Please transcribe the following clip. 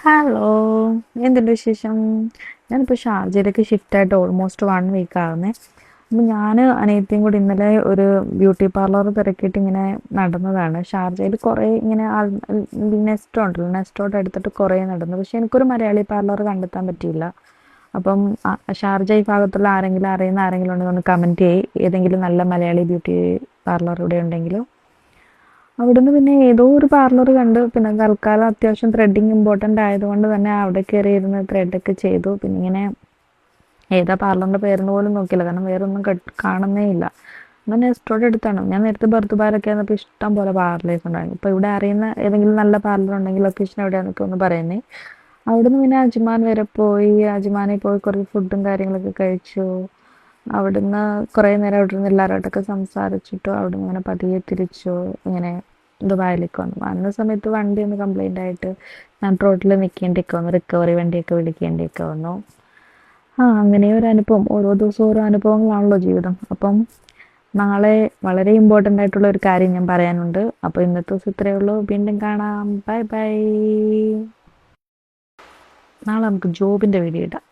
Hello, എന്തുണ്ട് വിശേഷം? ഞാനിപ്പോൾ ഷാർജയിലേക്ക് ഷിഫ്റ്റായിട്ട് ഓൾമോസ്റ്റ് 1 വീക്ക് ആകുന്നേ. അപ്പം ഞാൻ അനിയത്തിയും കൂടി ഇന്നലെ ഒരു ബ്യൂട്ടി പാർലർ തിരക്കിയിട്ട് ഇങ്ങനെ നടന്നതാണ്. ഷാർജയിൽ കുറേ ഇങ്ങനെ നെസ്റ്റോ ഉണ്ടല്ലോ, നെസ്റ്റോയുടെ അടുത്തിട്ട് കുറേ നടന്നു. പക്ഷെ എനിക്കൊരു മലയാളി പാർലർ കണ്ടെത്താൻ പറ്റിയില്ല. അപ്പം ഷാർജ ഈ ഭാഗത്തുള്ള ആരെങ്കിലും അറിയുന്ന ആരെങ്കിലും ഉണ്ടെങ്കിൽ ഒന്ന് കമൻറ്റ് ചെയ്യ്. ഏതെങ്കിലും നല്ല മലയാളി ബ്യൂട്ടി പാർലർ ഇവിടെ ഉണ്ടെങ്കിൽ. അവിടുന്ന് പിന്നെ ഏതോ ഒരു പാർലർ കണ്ട് പിന്നെ തൽക്കാലം അത്യാവശ്യം ത്രെഡിങ് ഇമ്പോർട്ടൻ്റ് ആയതുകൊണ്ട് തന്നെ അവിടെ കയറിയിരുന്ന് ത്രെഡൊക്കെ ചെയ്തു. പിന്നെ ഇങ്ങനെ ഏതാ പാർലറിൻ്റെ പേരെന്ന് പോലും നോക്കിയില്ല, കാരണം വേറെ ഒന്നും കാണുന്നേ ഇല്ല. എന്നാൽ നെസ്റ്റോടെ അടുത്താണ്. ഞാൻ നേരത്തെ ബർത്തുബാരൊക്കെ ആയിരുന്നപ്പോൾ ഇഷ്ടം പോലെ പാർലേഴ്സ് ഉണ്ടായിരുന്നു. ഇപ്പോൾ ഇവിടെ അറിയുന്ന ഏതെങ്കിലും നല്ല പാർലർ ഉണ്ടെങ്കിൽ ലൊക്കേഷൻ എവിടെയാണെന്നൊക്കെ ഒന്ന് പറയുന്നേ. അവിടുന്ന് പിന്നെ അജ്മാൻ വരെ പോയി, അജ്മാനിൽ പോയി കുറച്ച് ഫുഡും കാര്യങ്ങളൊക്കെ കഴിച്ചു. അവിടുന്ന് കുറേ നേരം അവിടെ നിന്ന് എല്ലാവരുമായിട്ടൊക്കെ സംസാരിച്ചിട്ട് അവിടുന്ന് ഇങ്ങനെ പതിയെ തിരിച്ചു ഇങ്ങനെ ദുബായിലേക്ക് വന്നു. വന്ന സമയത്ത് വണ്ടി ഒന്ന് കംപ്ലൈൻ്റ് ആയിട്ട് ഞാൻ റോഡിൽ നിൽക്കേണ്ടിയൊക്കെ വന്നു, റിക്കവറി വണ്ടിയൊക്കെ വിളിക്കേണ്ടിയൊക്കെ വന്നു. അങ്ങനെ ഒരു അനുഭവം. ഓരോ ദിവസവും ഓരോ അനുഭവങ്ങളാണല്ലോ ജീവിതം. അപ്പം നാളെ വളരെ ഇമ്പോർട്ടൻ്റ് ആയിട്ടുള്ള ഒരു കാര്യം ഞാൻ പറയാനുണ്ട്. അപ്പോൾ ഇന്നത്തെ ദിവസം ഇത്രയേ ഉള്ളൂ. വീണ്ടും കാണാം. Bye bye. നാളെ നമുക്ക് ജോബിൻ്റെ വീഡിയോ ഇടാം.